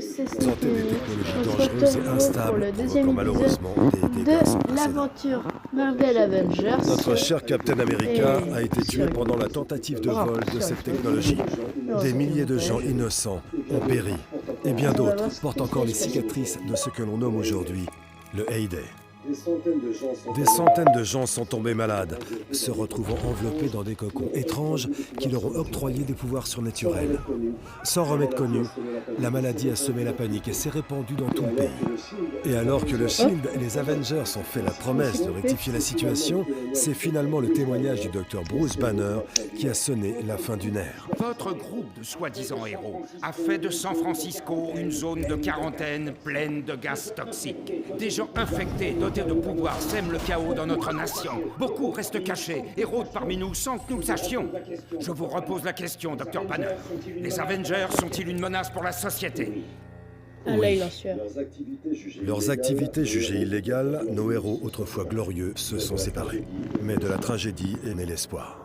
tous, c'est Présenter des technologies On se dangereuses et retrouve pour instables le provoquant deuxième malheureusement des de dégâts sans précédent. l'aventure Marvel Avengers. Notre cher Captain America Et a été tué sur- pendant la tentative de Oh, vol de sur- cette technologie. Non, Des c'est milliers de vrai. gens innocents ont péri. Et bien On va d'autres voir ce portent que encore c'est, les je pense. cicatrices de ce que l'on nomme aujourd'hui le Heyday. Des centaines De gens sont tombés malades, se retrouvant enveloppés dans des cocons étranges qui leur ont octroyé des pouvoirs surnaturels. Sans remède connu, la maladie a semé la panique et s'est répandue dans tout le pays. Et alors que le Shield et les Avengers ont fait la promesse de rectifier la situation, c'est finalement le témoignage du docteur Bruce Banner qui a sonné la fin d'une ère. Votre groupe de soi-disant héros a fait de San Francisco une zone de quarantaine pleine de gaz toxiques. Des gens infectés, dotés de pouvoirs, sèment le chaos dans notre nation. Beaucoup restent cachés et rôdent parmi nous sans que nous le sachions. Je vous repose la question, Dr Banner. Les Avengers sont-ils une menace pour la société? Ah là, il en sueur. Leurs activités jugées illégales, nos héros autrefois glorieux se sont séparés. Mais de la tragédie est né l'espoir.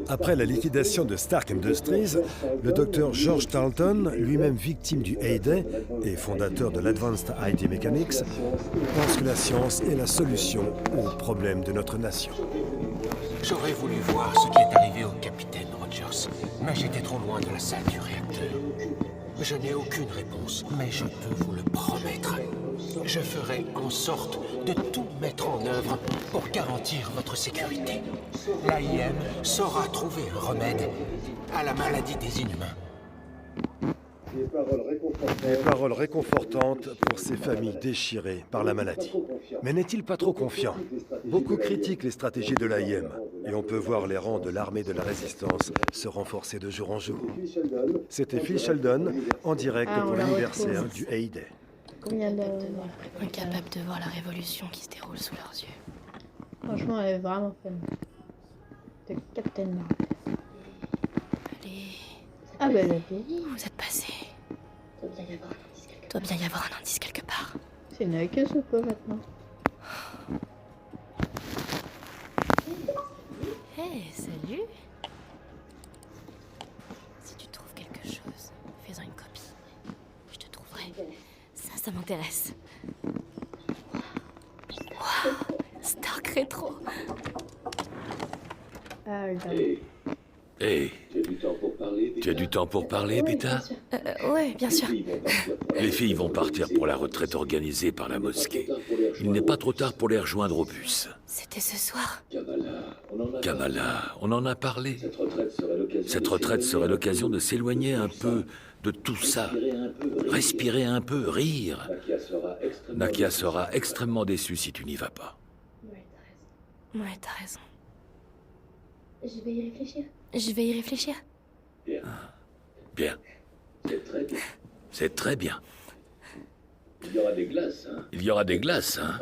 Après la liquidation de Stark Industries, le docteur George Tarleton, lui-même victime du Heyday et fondateur de l'Advanced ID Mechanics, pense que la science est la solution aux problèmes de notre nation. J'aurais voulu voir ce qui est arrivé au capitaine Rogers, mais j'étais trop loin de la salle du réacteur. Je n'ai aucune réponse, mais je peux vous le promettre. Je ferai en sorte de tout mettre en œuvre pour garantir votre sécurité. L'AIM saura trouver un remède à la maladie des inhumains. Des paroles réconfortantes pour ces familles déchirées par la maladie. Mais n'est-il pas trop confiant? Beaucoup critiquent les stratégies de l'AIM, et on peut voir les rangs de l'armée de la résistance se renforcer de jour en jour. C'était Phil Sheldon, en direct Ah, on pour la l'anniversaire retrouve. du Heyday. Combien de... Incapable de voir la révolution qui se déroule sous leurs yeux. Franchement, elle est vraiment fun. De Captain Marvel. Allez, Ah bah la vie. vous êtes passé. Doit bien y avoir un indice quelque part. C'est une hackeuse ou pas maintenant? Hé, salut. Si tu trouves quelque chose, fais-en une copie. Je te trouverai. Ça m'intéresse. Waouh, Stark Rétro. Ah là. Hé, tu as du temps pour parler, Beta? Ouais, bien sûr. Les filles vont partir pour la retraite organisée par la mosquée. Il n'est pas trop tard pour les rejoindre au bus. C'était ce soir. Kamala, on en a parlé. Cette retraite serait l'occasion de s'éloigner un peu de tout ça. Respirer un peu, rire. Nakia sera extrêmement déçue si tu n'y vas pas. Ouais, t'as raison. Je vais y réfléchir. Je vais y réfléchir. Bien. C'est très bien. Il y aura des glaces, hein. Il y aura des glaces, hein?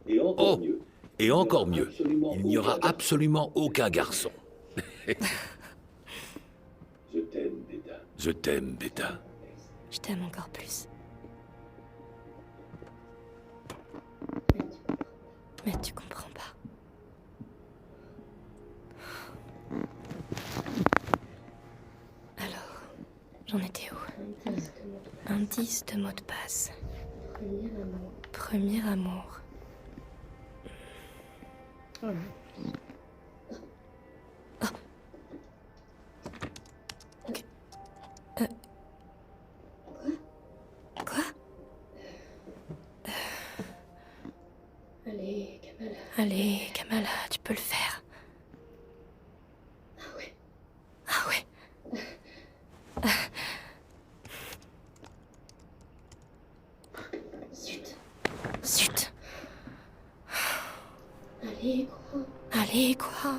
Et encore Oh, mieux. et encore mieux, il n'y aura absolument aucun garçon. Je t'aime, Beta. Je t'aime, Beta. Je t'aime encore plus. Mais tu comprends pas. Alors, j'en étais où? Indice de mot de passe. Premier amour. Oh là. Quoi? Allez, Kamala. Allez, Kamala, tu peux le faire. Ah ouais. Ah ouais. Zut. Zut. Allez, quoi. Allez, quoi?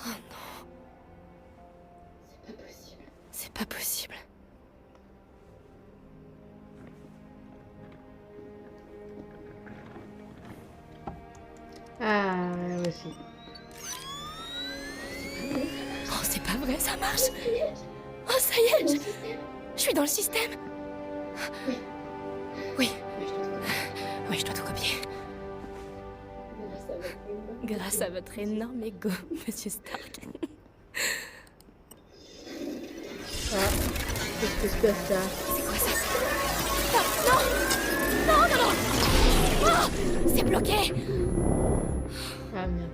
Oh non, C'est pas possible. c'est pas possible. Ah, ouais, aussi. Oh, c'est pas vrai, ça marche. Oh, ça y est, je suis dans le système. Oui. Oui, je dois tout copier. Grâce à votre énorme ego, Monsieur Stark. Ah, qu'est-ce que c'est ça? C'est quoi ça? Non, non, non, non, non. Oh, c'est bloqué. Ah merde.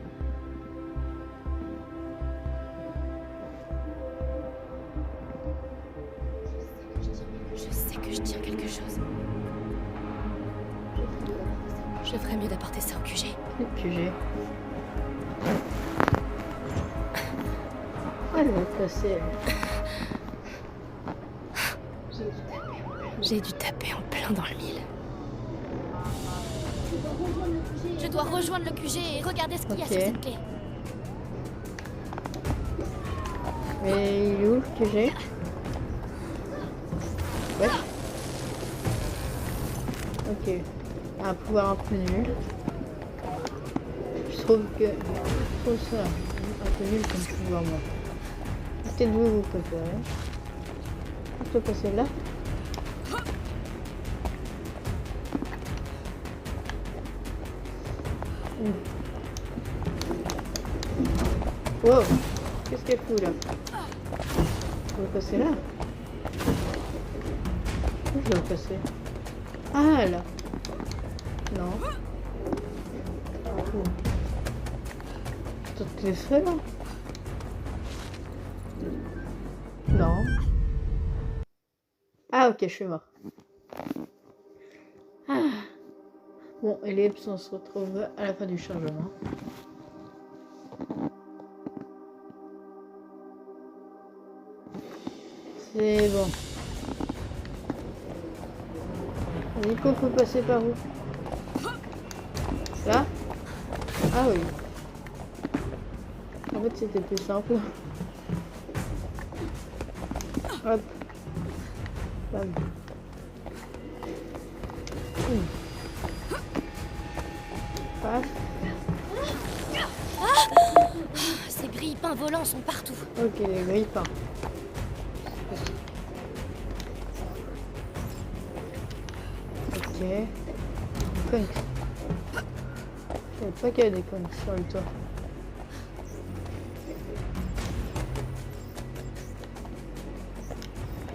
Je sais que je tiens quelque chose. Je ferais mieux d'apporter ça au QG. Le QG. Ah, elle va passer. J'ai dû taper en plein dans le mille. Je dois rejoindre le QG et regarder ce qu'il y a Ok. sur cette clé. Mais il est où le QG? Ouais. Ok. Un pouvoir un peu nul. Je trouve ça un peu nul comme pouvoir moi. Peut-être vous préférez. Je peux passer là. Wow. Qu'est-ce qu'elle fout là? Je peux passer là. Où je dois passer? Ah là. Non. Où? Toutes les feux là? Non. Ah ok, je suis mort. Ah. Bon, Ellipse, on se retrouve à la fin du chargement. C'est bon. Nico peut passer par où? Là? Ah oui. En fait, c'était plus simple. Hop. Bam. Paf. Ces grille-pains volants sont partout. Ok, les grippins. Ok. Conks. Je savais pas qu'il y avait des conks sur le toit.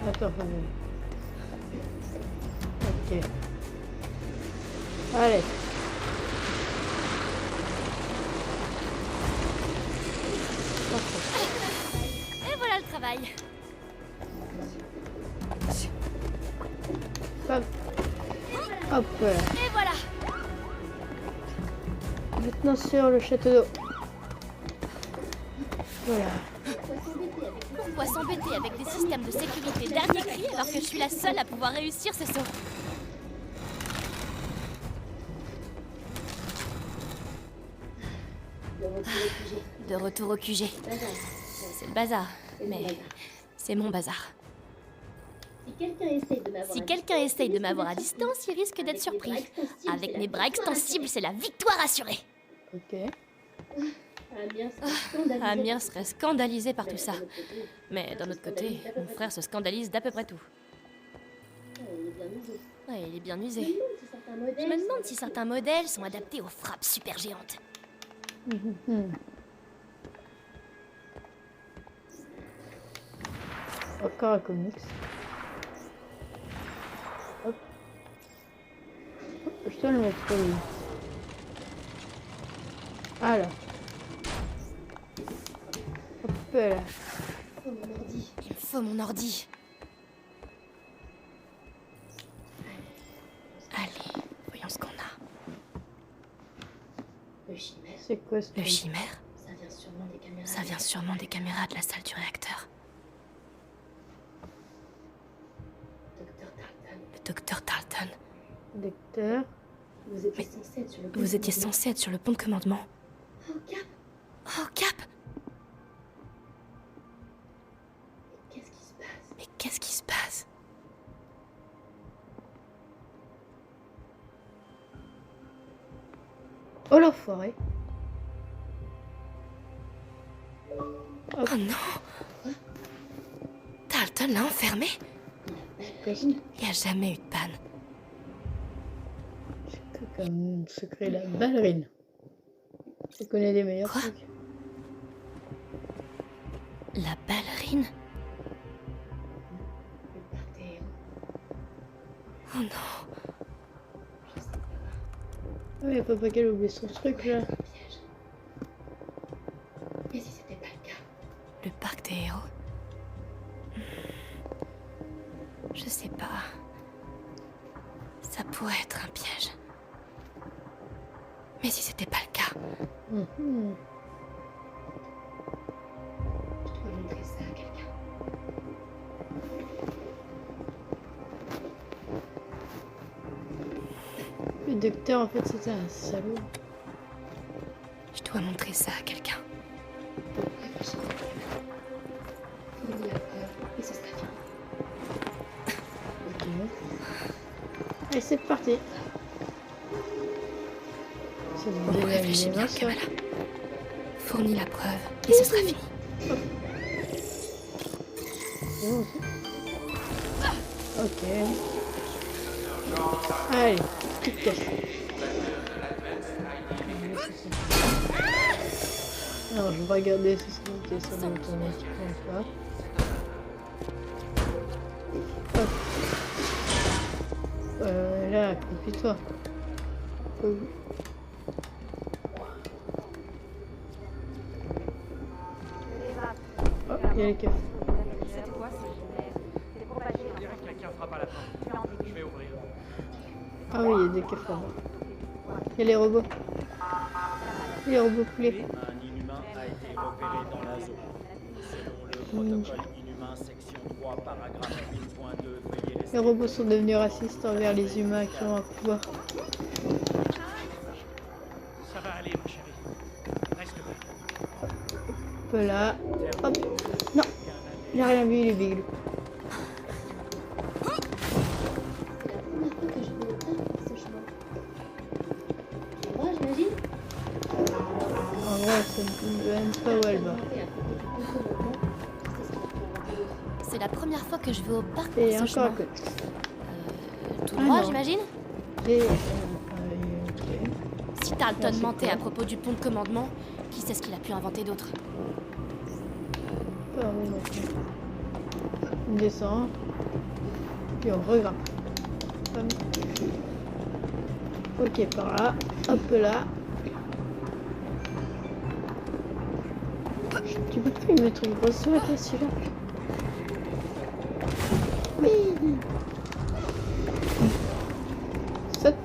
Attends, Fabien. Ok. Allez. Et voilà le travail. Hop. Hop. Et voilà. Maintenant sur le château d'eau. Voilà. Pourquoi s'embêter avec des systèmes de sécurité dernier cri alors que je suis la seule à pouvoir réussir ce saut? De retour au QG. C'est le bazar, mais c'est mon bazar. Si quelqu'un essaye de m'avoir à distance, il risque d'être surpris. Avec mes bras extensibles, c'est la victoire assurée. Ok. Amir serait scandalisé par tout ça. Mais d'un autre côté, mon frère se scandalise d'à peu près tout. Ouais, il est bien usé. Je me demande si certains modèles sont adaptés aux frappes super géantes. Encore un comics. Hop. Hop, je te le mettre lui. Ah là. Hop là. Il me faut mon ordi. Allez, voyons ce qu'on a. C'est quoi ce Le truc? chimère? Ça vient sûrement des caméras de la salle du réacteur. Le docteur Tarleton. Lecteur. Vous étiez censé être sur le pont de commandement. Oh, Cap, Oh, Cap! qu'est-ce qui se passe? Mais qu'est-ce qui se passe? Oh l'enfoiré. Oh non! Tarleton l'a enfermé? Qu'est-ce Il n'y a jamais eu de panne. que comme secret la ballerine. Je connais des meilleurs Quoi? trucs. La ballerine? Le père des héros. Oh non. Ah oui, papa qu'elle a oublié son truc là. Un piège. Et si c'était pas le cas? Le parc des héros. Je sais pas. Ça pourrait être un piège. Mais si c'était pas le cas, Mhm. Je dois montrer ça à quelqu'un. Le docteur en fait c'était un salaud. je dois montrer ça à quelqu'un. Réfléchissez. Fournis la preuve et ce sera fini. Ok. Allez c'est parti. C'est Oh, le réfléchis bien, ça. Kamala. Fournis la preuve et ce sera fini. C'est bon, ça. Ok. Allez, petite caisse. Alors, je vais regarder si c'est monté sur mon automatique ou pas. Hop. Là, accroupis-toi. Oh, il y a les caisses. Ah oui, il y a des caisses là-bas. Il y a les robots. Les robots poulets. Un inhumain a été repéré dans la zone. Selon le protocole inhumain, section 3, paragraphe 8.2, veuillez laisser... Les robots sont devenus racistes envers les humains qui ont un pouvoir. Ça va aller, ma chérie. Reste là. Hop là. Hop. Non, il a rien vu, il est big. C'est la première fois que je vais au parc, ce chemin. Tu vois, j'imagine? En vrai, c'est même pas où elle va. C'est la première fois que je vais au parc pour Et ce encore chemin. à côté. Tout Ah droit, non. j'imagine? Et, ok. Si Tarleton Ah, c'est mentait quoi? à propos du pont de commandement, qui sait ce qu'il a pu inventer d'autre? Pas vrai non plus. On descend. Puis on regrimpe. Hop. Ok, par là. Hop là. Tu peux pas lui mettre une grosse souris là, celui-là? Oui. Saute.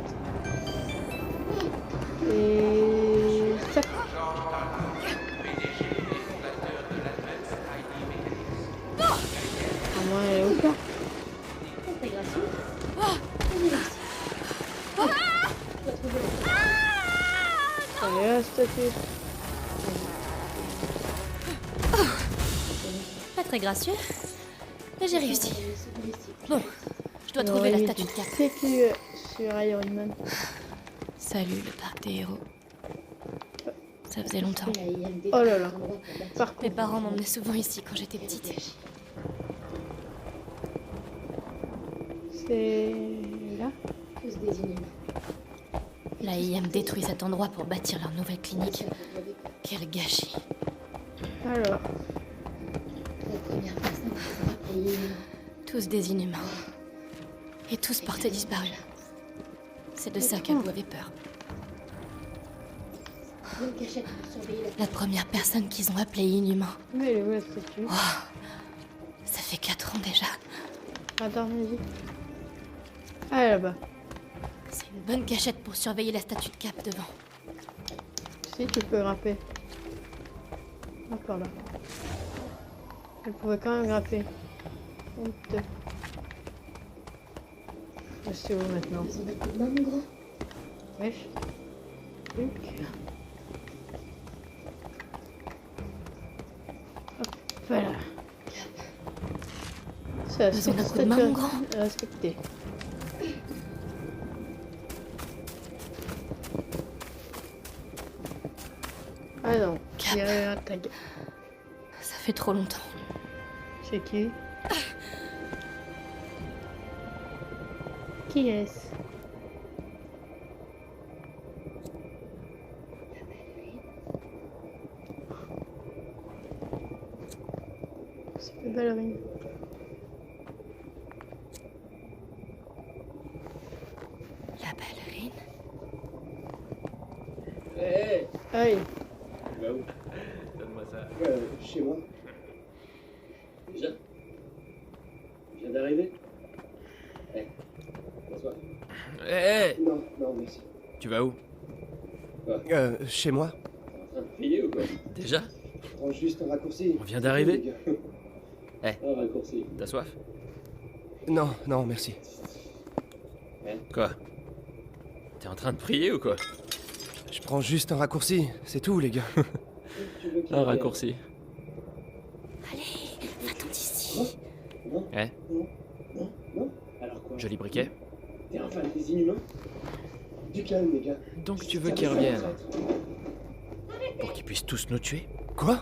Et saute. À moins elle est au plat. C'est gracieux. Vas-y, merci. Tu vas trouver la Allez, la statue. Pas très gracieux, mais j'ai réussi. Bon, je dois On trouver la aurait statue mis de cap. du sécu sur Iron Man. Salut le parc des héros. Ça faisait longtemps. la IMD. Oh là là. Par Mes contre, parents m'emmenaient souvent ici quand j'étais petite. c'est là. Tous des inhumains. La IM détruit cet endroit pour bâtir leur nouvelle clinique. Quel gâchis. Alors, La première personne à avoir appelé inhumain. Tous des inhumains. Et tous portés disparus. C'est de ça qu'Abou avait peur. Une cachette pour surveiller la... La première personne qu'ils ont appelée inhumain. mais elle est où la statue? Ça fait 4 ans déjà. Attends, vas-y. Ah, là-bas. C'est une bonne cachette pour surveiller la statue de cap devant. Si, tu peux grimper. Encore là. Elle pouvait quand même grimper. Honteux. Je suis où maintenant? Besoin d'un coup de main, mon grand. Wesh. Truc. Hop, voilà. Ça, Besoin d'un c'est coup de main, statue mon grand. à respecter. Ah non, Cap. il y a un tag. Ça fait trop longtemps. C'est qui? Qui est-ce? C'est une ballerine. La ballerine? Hé, Aïe. tu vas où? Donne-moi ça. Chez moi. Déjà? Je viens d'arriver? Bonsoir. Hé, Non, non, merci. tu vas où? Chez moi. T'es en train de prier ou quoi? Déjà? Je prends juste un raccourci. On vient d'arriver? Un raccourci. T'as soif? Non, non, merci. Quoi? T'es en train de prier ou quoi? Je prends juste un raccourci, c'est tout, les gars. Tu veux qu'il Un vienne? raccourci. Allez, va-t'en d'ici. Non, Eh, non, non. Alors quoi? joli briquet. T'es un fan des inhumains? Du calme, les gars. Donc tu veux qu'ils reviennent pour qu'ils puissent tous nous tuer? Quoi?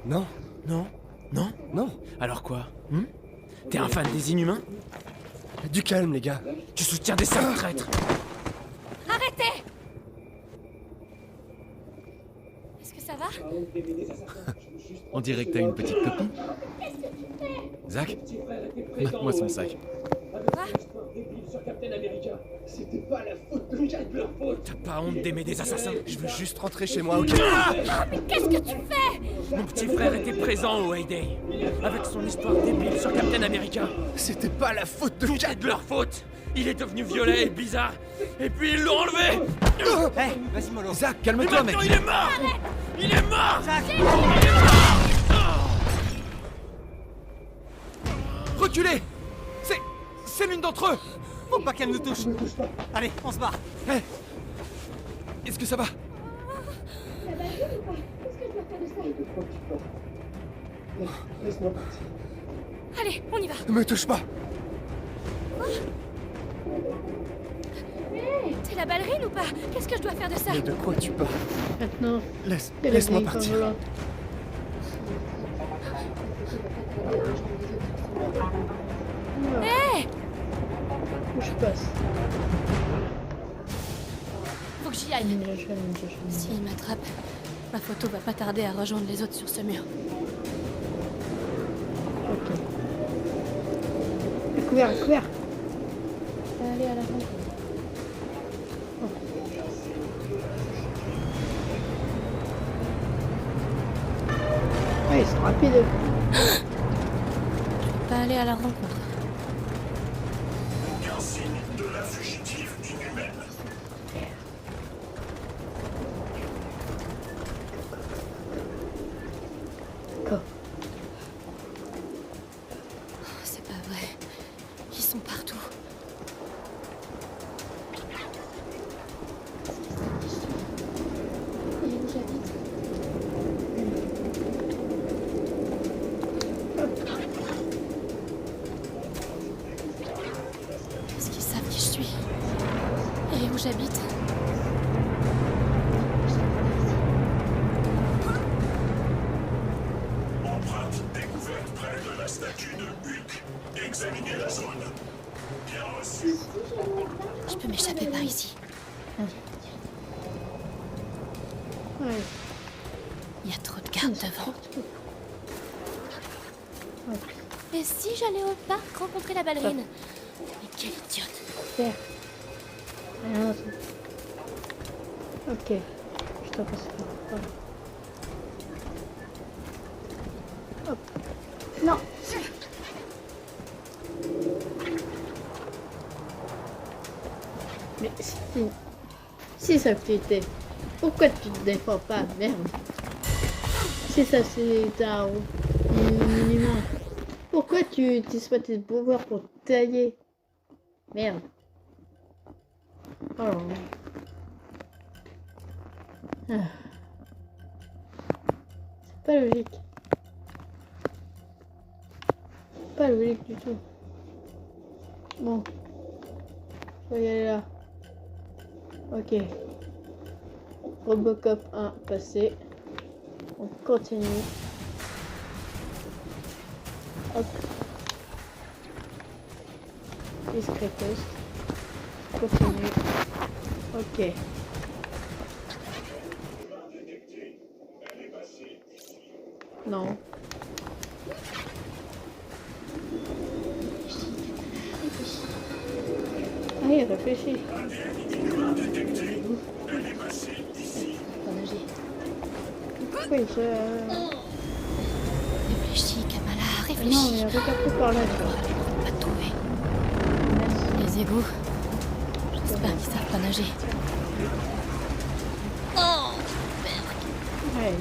Non, Non? Non? non. Alors quoi? T'es un fan des inhumains? Du calme, les gars. Tu soutiens des sales traîtres? Arrêtez! Est-ce que ça va? On dirait que t'as une petite copine. Zach, donne-moi son sac. C'était pas la faute de Jack, leur faute. T'as pas honte d'aimer des assassins? Je veux juste rentrer chez moi, ok? Mais qu'est-ce que tu fais? Mon petit frère était présent au Heyday, avec son histoire débile sur Captain America. C'était pas la faute de Tout est de leur faute. Il est devenu violet et bizarre, et puis ils l'ont enlevé. Vas-y, mollo. Zach, Et calme-toi, mec. maintenant il est mort. Il est mort. Reculez. C'est l'une d'entre eux. Faut pas qu'elle nous touche. Allez, on se barre. Hé. Est-ce que ça va? La ballerine ou pas? Qu'est-ce que je dois faire de ça? De quoi tu parles? Laisse-moi partir. Allez, on y va. Me touche pas. T'es la ballerine ou pas? Qu'est-ce que je dois faire de ça? Mais de quoi tu parles? Maintenant, Laisse-moi partir. Hé! Où je passe? Faut que j'y aille. S'il m'attrape, ma photo va pas tarder à rejoindre les autres sur ce mur. Ok. Couvert, couvert. Allez à la rencontre. Ah, ils sont rapides. Pas aller à la rencontre. Aucun signe de la fugitive inhumaine. Quoi? C'est pas vrai. Ils sont partout. Et où j'habite? Est-ce qu'ils savent qui je suis? Et où j'habite? Empreinte découverte près de la statue de Hulk. Examinez la zone. Bien reçu. Je peux m'échapper par ici. Ouais. Il y a trop de gardes devant. Et si j'allais au parc rencontrer la ballerine? Mais quelle idiote! Faire. Rien d'autre. Ok. Je t'en passe pas. Voilà. Hop. Non. Mais si ça t'était, pourquoi tu te défends pas? Merde. Si ça c'est un minimum. Pourquoi tu utilises pas tes pouvoirs pour tailler? Merde. Oh là là. Ah. C'est pas logique. Pas logique du tout. Bon. Je vais y aller là. Ok. Robocop 1 passé. On continue. Hop. Discret post. Continue. Ok. Non. Oui, réfléchis. Oui, je... Réfléchis, Kamala, Non, réfléchis. mais regarde tout par là, tu vois. On va te trouver. Les égouts. J'espère qu'ils savent pas nager. Oh, merde. Ouais.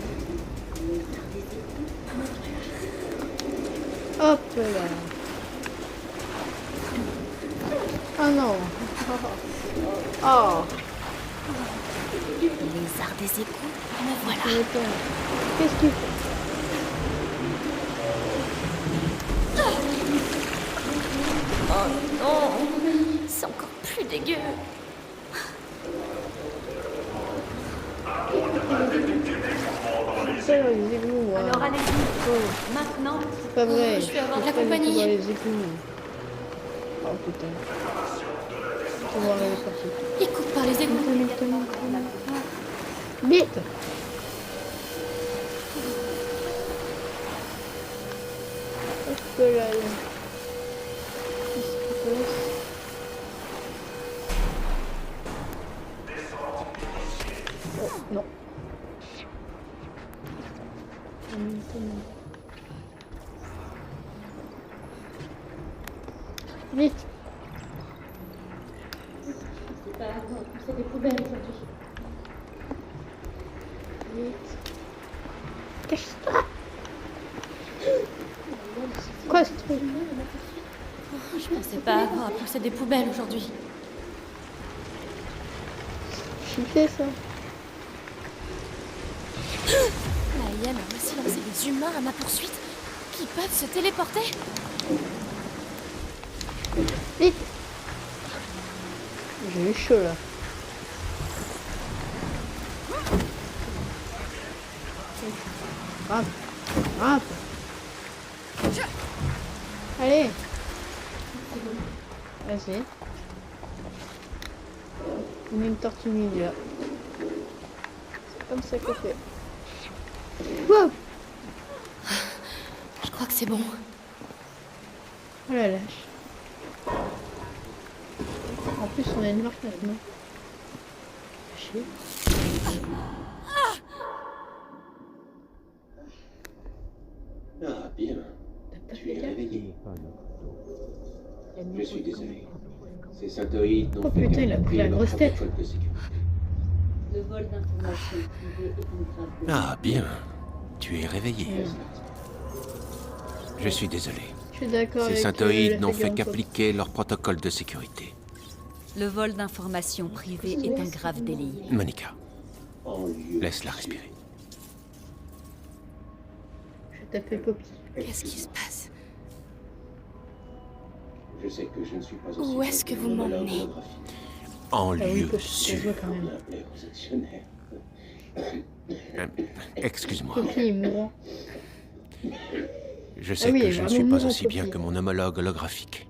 Hop là. Oh non. Oh. Les arts des égouts, me voilà. Qu'est-ce que tu fais? Oh non, c'est encore plus dégueu. Ça, dans les égouts, moi. Alors allez-y, Oh, maintenant. c'est pas vrai. Je vais avoir de la Faut pas mettre compagnie. dans les égouts. Oh putain. On va aller sortir. Il coupe par les égouts. Vite. Hop là. Qu'est-ce qui se passe? Oh, non. Vite. C'est pas grave, c'est des poubelles aujourd'hui. Vite. Cache-toi. Quoi ce truc? Je pensais pas avoir à pousser des poubelles aujourd'hui. Chiffé ça. La hyène a aussi lancé des humains à ma poursuite qui peuvent se téléporter. Vite. J'ai eu chaud là. Hop. Hop. Allez. Vas-y. On met une tortue ninja. C'est comme ça qu'on fait. Wow. Je crois que c'est bon. Oh la lâche. En plus, on a une marque maintenant. Chier. Ah, bien. T'as pas Tu fait es gaffe? réveillé. Je suis désolé. Ces synthoïdes n'ont Oh fait putain, il a pris la leur grosse tête. protocole de sécurité. Le vol d'informations privées est un grave délit. Ah, bien. Tu es réveillé. Je suis désolé. Je suis d'accord Ces avec synthoïdes la n'ont fait figure qu'appliquer leur protocole de sécurité. Le vol d'informations privées est un grave délit. Monica, En lieu laisse-la respirer. Je vais taper Poppy. Qu'est-ce qui se passe? Je sais que je ne suis pas aussi Où est-ce que vous m'emmenez? En Ah oui, lieu Poppy, c'est sûr. joué quand même. aux actionnaires. Excuse-moi. Poppy est mourant. Je sais oui, que je ne suis vraiment pas mourant, aussi bien Poppy. que mon homologue holographique.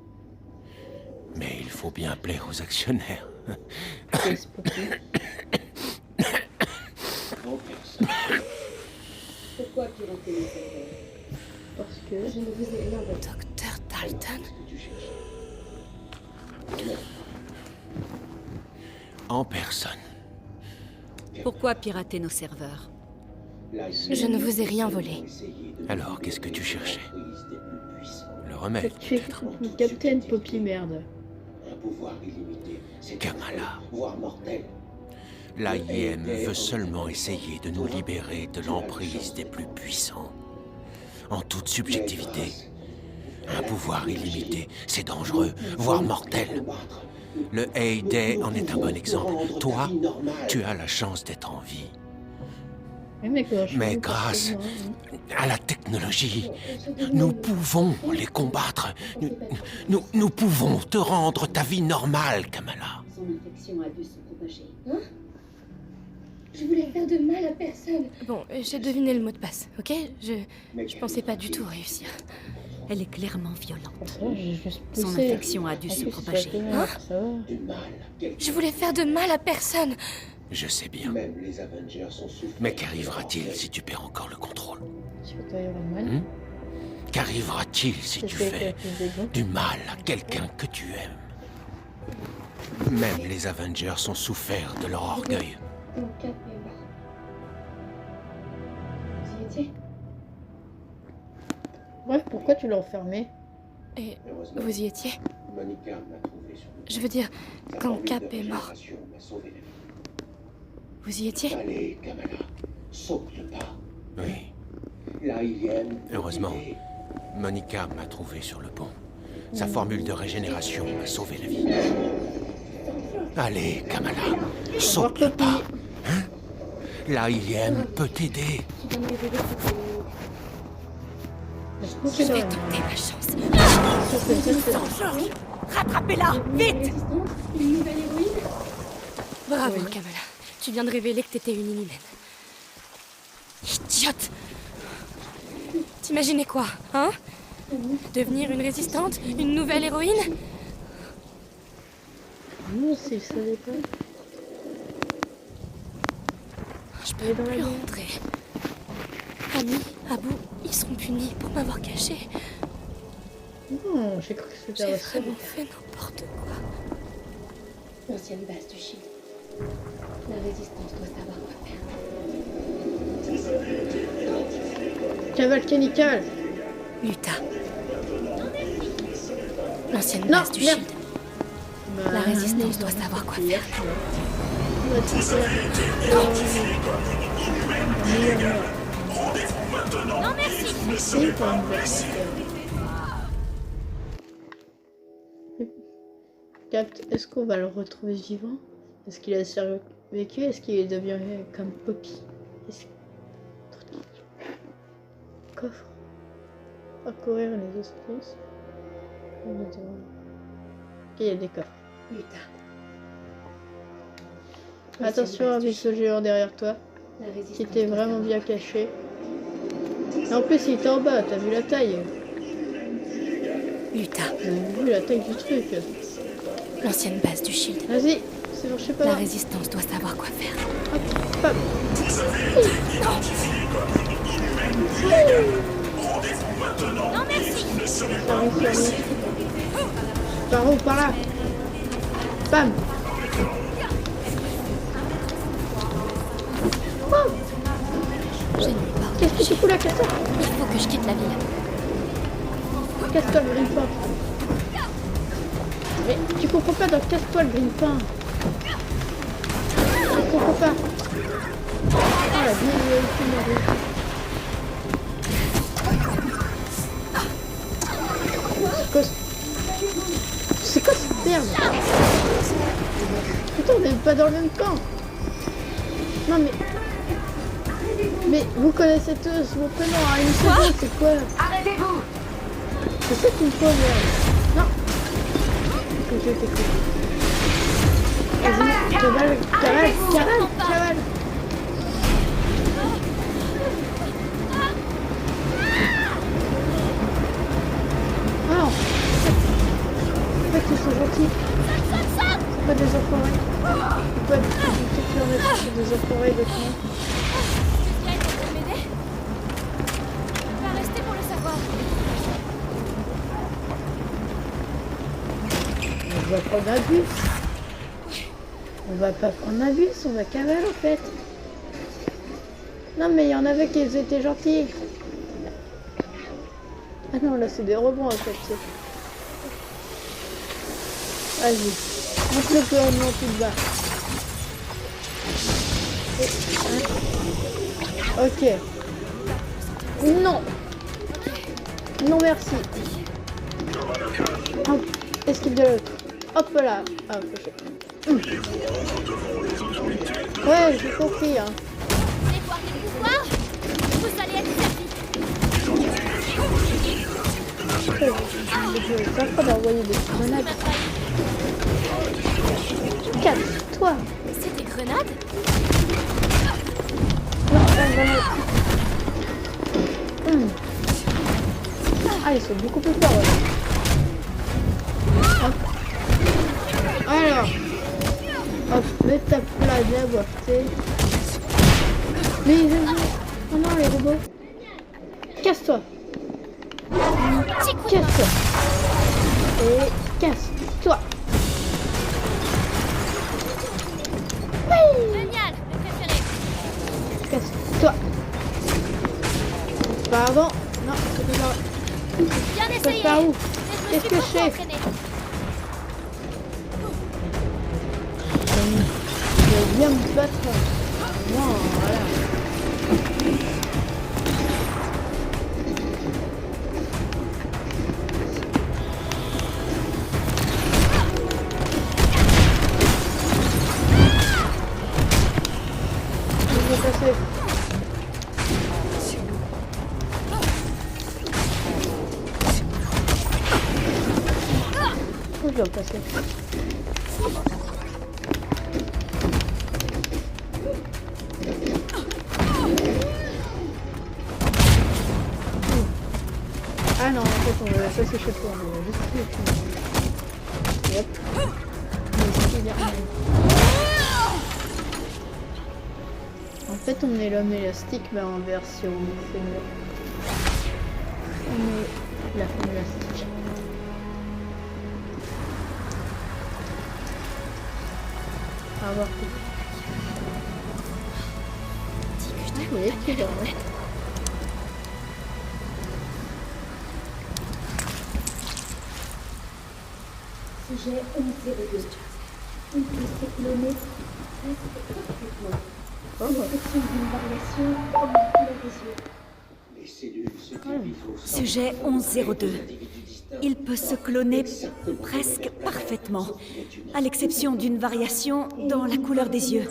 Mais il faut bien plaire aux actionnaires. Yes, Poppy. En personne. Pourquoi pirater les serveurs? Parce que... Je ne vous ai rien volé. Docteur Dalton? Que tu cherches. En personne. Pourquoi pirater nos serveurs? Je ne vous ai rien volé. Alors, qu'est-ce que tu cherchais? Le remède, Tu es peut-être. une capitaine Poppy, merde. Un pouvoir illimité. C'est Kamala. voire mortel. L'AIM veut seulement essayer de nous libérer de l'emprise des plus puissants. En toute subjectivité. Un pouvoir illimité, c'est dangereux, voire mortel. Le Hay-Day en est un bon exemple. Toi, tu as la chance d'être en vie. Oui, mais quand je Mais fais grâce forcément, à la technologie, nous pouvons les combattre. Nous pouvons te rendre ta vie normale, Kamala. Son infection a dû se propager. Hein? Je voulais faire de mal à personne. Bon, j'ai deviné le mot de passe, ok? Je pensais pas du tout réussir. Elle est clairement violente. Ça va, j'ai juste Son poussé. infection a dû En se plus, propager. ça va. Du mal. Je voulais faire de mal à personne. Je sais bien. Même les Avengers sont souffrés. Mais qu'arrivera-t-il si tu perds encore le contrôle? Tu vas t'aller avoir mal. Hmm? Qu'arrivera-t-il si C'est tu ce qui a fais fait plus de gants. du mal à quelqu'un que tu aimes? Même les Avengers ont souffert de leur orgueil. Quand Cap est mort. Vous y étiez? Bref, pourquoi tu l'as enfermé? Et vous y étiez? Je veux dire, quand Cap est mort. Vous y étiez? Allez, Kamala, saute le pas. Oui. Heureusement, Monica m'a trouvé sur le pont. Sa formule de régénération m'a sauvé la vie. Allez, Kamala, saute le pas. Hein? La ILM peut t'aider. Je vais tenter ma chance. Sans Georges, rattrapez-la, vite! Une nouvelle héroïne? Bravo, Kamala. Tu viens de révéler que t'étais une inhumaine. Idiote! T'imaginais quoi, hein? Devenir une résistante? Une nouvelle héroïne? Non, c'est ça pas. Je peux plus rentrer. Annie, Abou, ils sont punis pour m'avoir caché. Non, j'ai cru que c'était J'ai vraiment fait n'importe quoi. L'ancienne base du Shield. La résistance doit savoir quoi faire. Cavale canical. Luta. L'ancienne base du Shield. La résistance doit savoir quoi faire. Non, merci. Cap, est-ce qu'on va le retrouver vivant? Est-ce qu'il a survécu? Est-ce qu'il est devenu comme Poppy? Coffre. Parcourir les espaces. Ok, il y a des coffres. Luta. Attention avec ce géant derrière toi, qui était vraiment bien caché. Et en plus il était en bas, t'as vu la taille? Luta. T'as vu la taille du truc? L'ancienne base du Shield. Vas-y, c'est bon, je sais pas. La résistance doit savoir quoi faire. Hop, hop. Non, merci. Par où? Par là. Bam. Oh. Qu'est-ce que tu fous là, casse-toi? Il faut que je quitte la ville. Casse-toi le grille-pain. Mais tu comprends pas, donc casse-toi le grille-pain. Je comprends pas. Ah la vie, c'est quoi cette merde? Putain, on n'est pas dans le même camp. Non mais vous connaissez tous mon prénom, hein, une seconde, c'est quoi? Arrêtez-vous! C'est ça qu'il me faut, merde. Non. Que je t'écoute. Vas-y, cavale. Ah. En fait, ils sont gentils. C'est pas des enfoirés. C'est pas des kilomètres, c'est des enfoirés de temps. On va prendre un bus. On va pas prendre un bus, on va cavale en fait. Non mais il y en avait qui étaient gentils. Ah non, là c'est des rebonds en fait. Vas-y. Monte le commandement tout bas. Ok. Non. Non merci. Hop. Esquive de l'autre. Hop là. Ah, ouais, j'ai compris. Hein. Dévoir des pouvoirs, vous allez être servis. Je suis en train d'envoyer des grenades. Calme-toi. C'est des grenades? Non, Ah, ils sont beaucoup plus forts. Ouais. Hop. Alors. Hop, mets ta place là, boîtier. Mais oh non, les robots. Casse-toi. Casse-toi. Et casse-toi. Génial, mes préférés. Casse-toi. Pardon. Non, c'est pas Bien Je essayé. passe par où? Mais Qu'est-ce je que me je suis fais? beaucoup entraînée. Je viens me battre. Non, voilà. Je vais passer. Où je dois passer? Ah non, en fait, on va passer chez toi, on va juste plus. Hop. Mais c'est bien. En fait, on est l'homme élastique, mais en version féminin. On est la femme élastique. À voir tout. Ah oui, tu dors. Sujet 1102. Il peut s'échelonner presque parfaitement. L'exception d'une variation comme la couleur des yeux. Les cellules se divisent au centre. Sujet 1102. Il peut se cloner presque parfaitement, à l'exception d'une variation dans la couleur des yeux.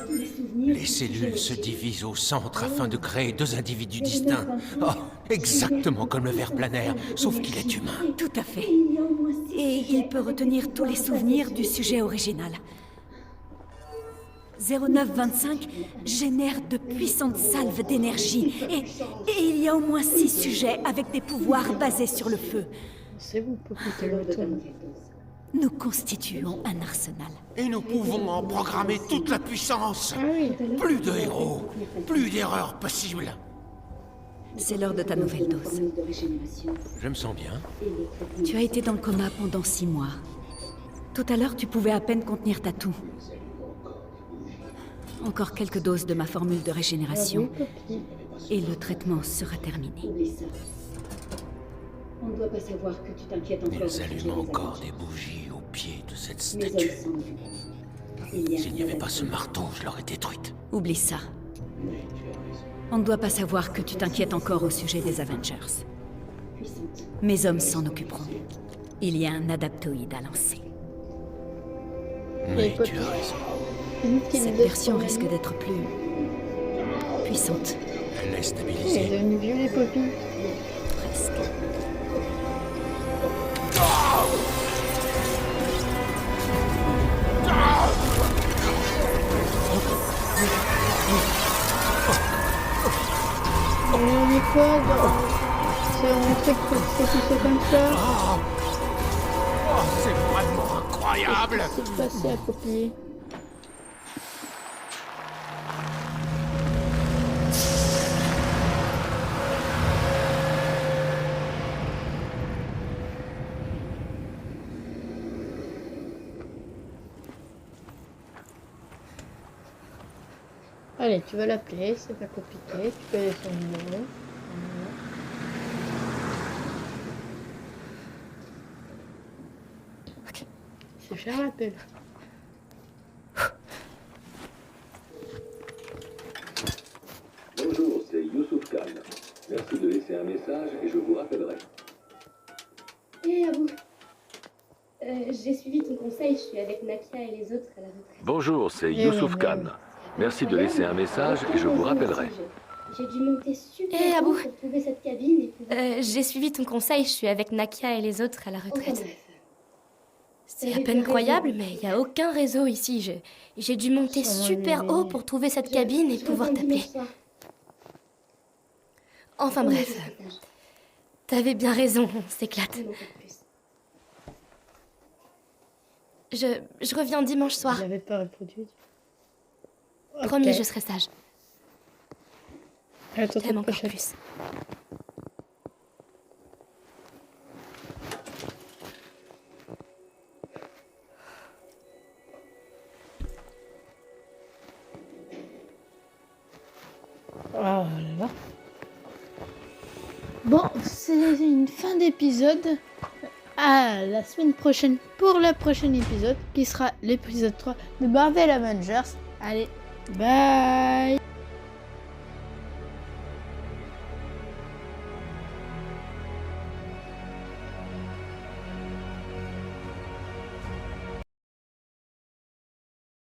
Les cellules se divisent au centre afin de créer deux individus distincts. Oh, exactement comme le ver planaire, sauf qu'il est humain. Tout à fait. Et il peut retenir tous les souvenirs du sujet original. 0925 génère de puissantes salves d'énergie et il y a au moins 6 sujets avec des pouvoirs basés sur le feu. C'est vous, Poppy, le tour. Nous constituons un arsenal. Et nous pouvons en programmer toute la puissance. Ah oui. Plus de héros, plus d'erreurs possibles. C'est l'heure de ta nouvelle dose. Je me sens bien. Tu as été dans le coma pendant 6 mois. Tout à l'heure, tu pouvais à peine contenir ta toux. Encore quelques doses de ma formule de régénération. Et le traitement sera terminé. Oublie ça. On ne doit pas savoir que tu t'inquiètes encore. Ils allument encore des bougies au pied de cette statue. S'il n'y avait pas ce marteau, je l'aurais détruite. Oublie ça. On ne doit pas savoir que tu t'inquiètes encore au sujet des Avengers. Mes hommes s'en occuperont. Il y a un adaptoïde à lancer. Mais tu as raison. Cette version risque d'être plus puissante. Elle est Elle stabilisée. est devenue violet, Poppy. Presque. On est quoi dans... C'est un truc pour se pousser comme ça. Oh, c'est vraiment incroyable. Qu'est-ce qui s'est passé à Poppy? Allez, tu vas l'appeler, c'est pas compliqué, tu connais son numéro. Voilà. C'est cher l'appel. Bonjour, c'est Youssouf Khan. Merci de laisser un message et je vous rappellerai. Hé, Abou. J'ai suivi ton conseil, je suis avec Nakia et les autres à la retraite. Bonjour, c'est Youssouf Khan. Merci de laisser un message et je vous rappellerai. J'ai dû monter super Hé, Abou. haut pour trouver cette cabine et pouvoir... J'ai suivi ton conseil, je suis avec Nakia et les autres à la retraite. Enfin, bref. C'est à peine croyable, mais il n'y a aucun réseau ici. J'ai dû monter super haut pour trouver cette cabine et pouvoir t'appeler. Enfin bref, t'avais bien raison, on s'éclate. Je reviens dimanche soir. J'avais pas répondu. Promis, Ok. je serai sage. Attends, T'aime encore prochaine. plus. Oh là là. Bon, c'est une fin d'épisode. À la semaine prochaine pour le prochain épisode qui sera l'épisode 3 de Marvel Avengers. Allez, bye.